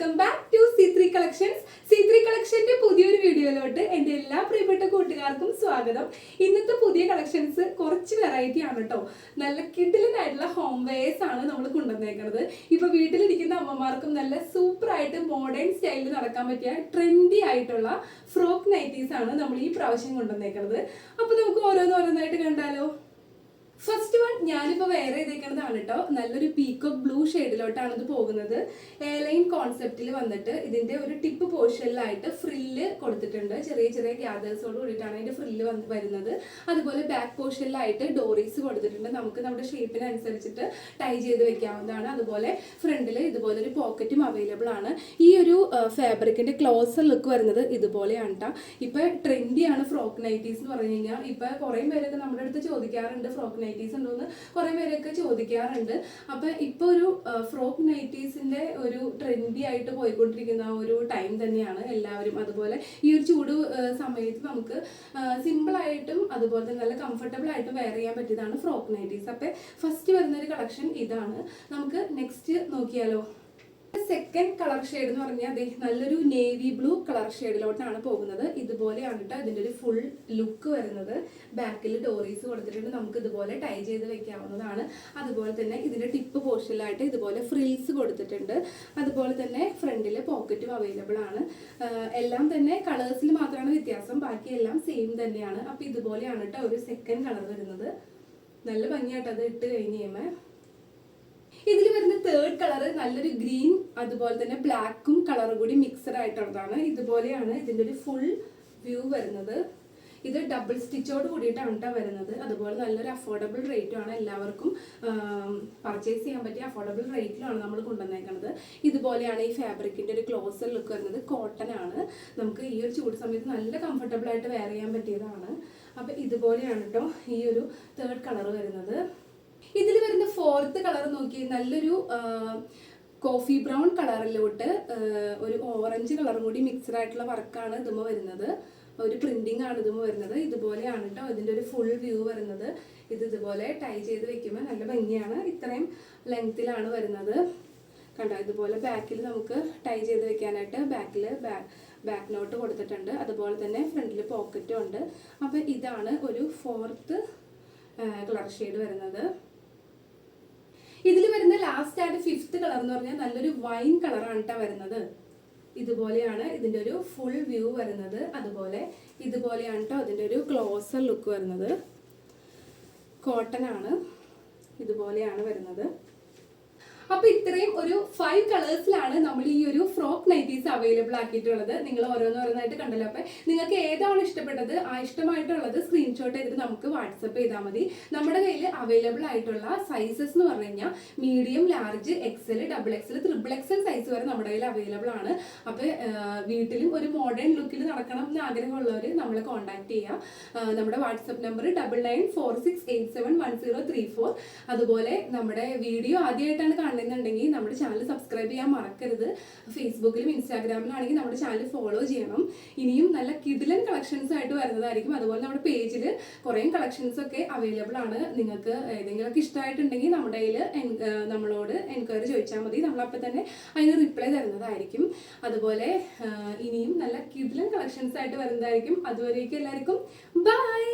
Welcome back to C3 collections. C3 കളക്ഷന്റെ പുതിയൊരു വീഡിയോയിലോട്ട് എൻ്റെ എല്ലാ പ്രിയപ്പെട്ട കൂട്ടുകാർക്കും സ്വാഗതം. ഇന്നത്തെ പുതിയ കളക്ഷൻസ് കുറച്ച് വെറൈറ്റി ആണ് കേട്ടോ. നല്ല കിഡിലനായിട്ടുള്ള ഹോം വെയേഴ്സ് ആണ് നമ്മൾ കൊണ്ടുവന്നേക്കുന്നത്. ഇപ്പൊ വീട്ടിലിരിക്കുന്ന അമ്മമാർക്കും നല്ല സൂപ്പർ ആയിട്ട് മോഡേൺ സ്റ്റൈലിൽ നടക്കാൻ പറ്റിയ ട്രെൻഡി ആയിട്ടുള്ള ഫ്രോക്ക് നൈറ്റീസ് ആണ് നമ്മൾ ഈ പ്രാവശ്യം കൊണ്ടുവന്നേക്കുന്നത്. അപ്പൊ നമുക്ക് ഓരോന്നായിട്ട് കണ്ടാലോ. ഫസ്റ്റ് വൺ ഞാനിപ്പോൾ വെയർ ചെയ്തേക്കുന്നതാണ് കേട്ടോ. നല്ലൊരു പീക്കോക്ക് ബ്ലൂ ഷെയ്ഡിലോട്ടാണ് ഇത് പോകുന്നത്. എയർലൈൻ കോൺസെപ്റ്റിൽ വന്നിട്ട് ഇതിന്റെ ഒരു ടിപ്പ് പോർഷനിലായിട്ട് ഫ്രില്ല് കൊടുത്തിട്ടുണ്ട്. ചെറിയ ചെറിയ ഗ്യാദേഴ്സോട് കൂടിയിട്ടാണ് അതിന്റെ ഫ്രില്ല് വരുന്നത്. അതുപോലെ ബാക്ക് പോർഷനിലായിട്ട് ഡോറീസ് കൊടുത്തിട്ടുണ്ട്. നമുക്ക് നമ്മുടെ ഷേപ്പിനനുസരിച്ചിട്ട് ടൈ ചെയ്ത് വെക്കാവുന്നതാണ്. അതുപോലെ ഫ്രണ്ടിൽ ഇതുപോലെ ഒരു പോക്കറ്റും അവൈലബിൾ ആണ്. ഈ ഒരു ഫാബ്രിക്കിന്റെ ക്ലോസർ ലുക്ക് വരുന്നത് ഇതുപോലെയാണ് കേട്ടോ. ഇപ്പൊ ട്രെൻഡിയാണ് ഫ്രോക്ക് നൈറ്റീസ് എന്ന് പറഞ്ഞു കഴിഞ്ഞാൽ. ഇപ്പൊ കുറെ പേരൊക്കെ നമ്മുടെ അടുത്ത് ചോദിക്കാറുണ്ട് ഫ്രോക്ക് നൈറ്റീസ് ഉണ്ടോന്ന് കുറെ പേരൊക്കെ ചോദിക്കാറുണ്ട്. അപ്പൊ ഇപ്പൊ ഒരു ഫ്രോക്ക് നൈറ്റീസിന്റെ ഒരു ട്രെൻഡി ആയിട്ട് പോയിക്കൊണ്ടിരിക്കുന്ന ഒരു ടൈം തന്നെയാണ് എല്ലാവരും. അതുപോലെ ഈ ഒരു ചൂട് സമയത്ത് നമുക്ക് സിമ്പിൾ ആയിട്ടും അതുപോലെ തന്നെ നല്ല കംഫർട്ടബിൾ ആയിട്ടും വെയർ ചെയ്യാൻ പറ്റിയതാണ് ഫ്രോക്ക് നൈറ്റീസ്. അപ്പൊ ഫസ്റ്റ് വരുന്ന ഒരു കളക്ഷൻ ഇതാണ്. നമുക്ക് നെക്സ്റ്റ് നോക്കിയാലോ. സെക്കൻഡ് കളർ ഷെയ്ഡ് എന്ന് പറഞ്ഞാൽ നല്ലൊരു നേവി ബ്ലൂ കളർ ഷെയ്ഡിലോട്ടാണ് പോകുന്നത്. ഇതുപോലെയാണ് കേട്ടോ ഇതിന്റെ ഒരു ഫുൾ ലുക്ക് വരുന്നത്. ബാക്കിൽ ഡോറീസ് കൊടുത്തിട്ടുണ്ട്. നമുക്ക് ഇതുപോലെ ടൈ ചെയ്ത് വെക്കാവുന്നതാണ്. അതുപോലെ തന്നെ ഇതിന്റെ ടിപ്പ് പോർഷനിലായിട്ട് ഇതുപോലെ ഫ്രിൽസ് കൊടുത്തിട്ടുണ്ട്. അതുപോലെ തന്നെ ഫ്രണ്ടിൽ പോക്കറ്റും അവൈലബിൾ ആണ്. എല്ലാം തന്നെ കളേഴ്സിൽ മാത്രമാണ് വ്യത്യാസം, ബാക്കിയെല്ലാം സെയിം തന്നെയാണ്. അപ്പൊ ഇതുപോലെയാണ് കേട്ടോ ഒരു സെക്കൻഡ് കളർ വരുന്നത്. നല്ല ഭംഗിയായിട്ട് അത് ഇട്ട് കഴിഞ്ഞ് കഴിയുമ്പോൾ ഇതിൽ വരുന്ന തേർഡ് കളർ നല്ലൊരു ഗ്രീൻ അതുപോലെ തന്നെ ബ്ലാക്കും കളറും കൂടി മിക്സഡ് ആയിട്ടുള്ളതാണ്. ഇതുപോലെയാണ് ഇതിന്റെ ഒരു ഫുൾ വ്യൂ വരുന്നത്. ഇത് ഡബിൾ സ്റ്റിച്ചോട് കൂടിയിട്ടാണ് കേട്ടോ വരുന്നത്. അതുപോലെ നല്ലൊരു അഫോർഡബിൾ റേറ്റും ആണ്. എല്ലാവർക്കും പർച്ചേസ് ചെയ്യാൻ പറ്റിയ അഫോർഡബിൾ റേറ്റിലാണ് നമ്മൾ കൊണ്ടുവന്നേക്കുന്നത്. ഇതുപോലെയാണ് ഈ ഫാബ്രിക്കിന്റെ ഒരു ക്ലോസർ ലുക്ക് വരുന്നത്. കോട്ടൺ ആണ്. നമുക്ക് ഈ ഒരു ചൂട് സമയത്ത് നല്ല കംഫർട്ടബിൾ ആയിട്ട് വെയർ ചെയ്യാൻ പറ്റിയതാണ്. അപ്പൊ ഇതുപോലെയാണ് കേട്ടോ ഈ ഒരു തേർഡ് കളർ വരുന്നത്. ഇതിൽ വരുന്ന ഫോർത്ത് കളർ നോക്കി നല്ലൊരു കോഫി ബ്രൗൺ കളറിലോട്ട് ഒരു ഓറഞ്ച് കളറും കൂടി മിക്സഡ് ആയിട്ടുള്ള വർക്കാണ് ഇതുമ വരുന്നത്. ഒരു പ്രിന്റിംഗ് ആണ് ഇതുമ വരുന്നത്. ഇതുപോലെയാണ് കേട്ടോ ഇതിന്റെ ഒരു ഫുൾ വ്യൂ വരുന്നത്. ഇത് ഇതുപോലെ ടൈ ചെയ്ത് വെക്കുമ്പോൾ നല്ല ഭംഗിയാണ്. ഇത്രയും ലെങ്ത്തിലാണ് വരുന്നത്. കണ്ടോ ഇതുപോലെ ബാക്കിൽ നമുക്ക് ടൈ ചെയ്ത് വെക്കാനായിട്ട് ബാക്കിൽ ബാക്ക് നോട്ട് കൊടുത്തിട്ടുണ്ട്. അതുപോലെ തന്നെ ഫ്രണ്ടിൽ പോക്കറ്റും ഉണ്ട്. അപ്പൊ ഇതാണ് ഒരു ഫോർത്ത് കളർ ഷെയ്ഡ് വരുന്നത്. ഇതിൽ വരുന്ന ലാസ്റ്റ് ആയിട്ട് ഫിഫ്ത്ത് കളർ എന്ന് പറഞ്ഞാൽ നല്ലൊരു വൈൻ കളറാണ് കേട്ടോ വരുന്നത്. ഇതുപോലെയാണ് ഇതിന്റെ ഒരു ഫുൾ വ്യൂ വരുന്നത്. അതുപോലെ ഇതുപോലെയാണ് കേട്ടോ ഇതിന്റെ ഒരു ക്ലോസർ ലുക്ക് വരുന്നത്. കോട്ടൺ ആണ്. ഇതുപോലെയാണ് വരുന്നത്. അപ്പൊ ഇത്രയും ഒരു 5 കളേഴ്സിലാണ് നമ്മൾ ഈ ഒരു ഫ്രോക്ക് നൈറ്റീസ് അവൈലബിൾ ആക്കിയിട്ടുള്ളത്. നിങ്ങൾ ഓരോന്നായിട്ട് കണ്ടല്ലോ. അപ്പൊ നിങ്ങൾക്ക് ഏതാണ് ഇഷ്ടപ്പെട്ടത് ആ ഇഷ്ടമായിട്ടുള്ളത് സ്ക്രീൻഷോട്ട് ചെയ്തിട്ട് നമുക്ക് വാട്സപ്പ് ചെയ്താൽ മതി. നമ്മുടെ കയ്യിൽ അവൈലബിൾ ആയിട്ടുള്ള സൈസസ് എന്ന് പറഞ്ഞു കഴിഞ്ഞാൽ medium, large, XL, double XL, triple XL size വരെ നമ്മുടെ കയ്യിൽ അവൈലബിൾ ആണ്. അപ്പൊ വീട്ടിലും ഒരു മോഡേൺ ലുക്കിൽ നടക്കണം എന്ന് ആഗ്രഹമുള്ളവർ നമ്മളെ കോൺടാക്ട് ചെയ്യുക. നമ്മുടെ വാട്സപ്പ് നമ്പർ 9946871034. അതുപോലെ നമ്മുടെ വീഡിയോ ആദ്യമായിട്ടാണ് കാണുന്നുണ്ടെങ്കിൽ നമ്മുടെ ചാനൽ സബ്സ്ക്രൈബ് ചെയ്യാൻ മറക്കരുത്. ഫേസ്ബുക്കിലും ഇൻസ്റ്റാഗ്രാമിലാണെങ്കിൽ നമ്മുടെ ചാനൽ ഫോളോ ചെയ്യണം. ഇനിയും നല്ല കിഡിലൻ കളക്ഷൻസ് ആയിട്ട് വരുന്നതായിരിക്കും. അതുപോലെ നമ്മുടെ പേജിൽ കുറേ കളക്ഷൻസ് ഒക്കെ അവൈലബിൾ ആണ്. നിങ്ങൾക്ക് ഏതെങ്കിലുമൊക്കെ ഇഷ്ടമായിട്ടുണ്ടെങ്കിൽ നമ്മുടെ കയ്യിൽ നമ്മളോട് എൻക്വയറി ചോദിച്ചാൽ മതി. നമ്മളപ്പോൾ തന്നെ അതിന് റിപ്ലൈ തരുന്നതായിരിക്കും. അതുപോലെ ഇനിയും നല്ല കിഡിലൻ കളക്ഷൻസ് ആയിട്ട് വരുന്നതായിരിക്കും. അതുവരേക്കും എല്ലാവർക്കും ബൈ.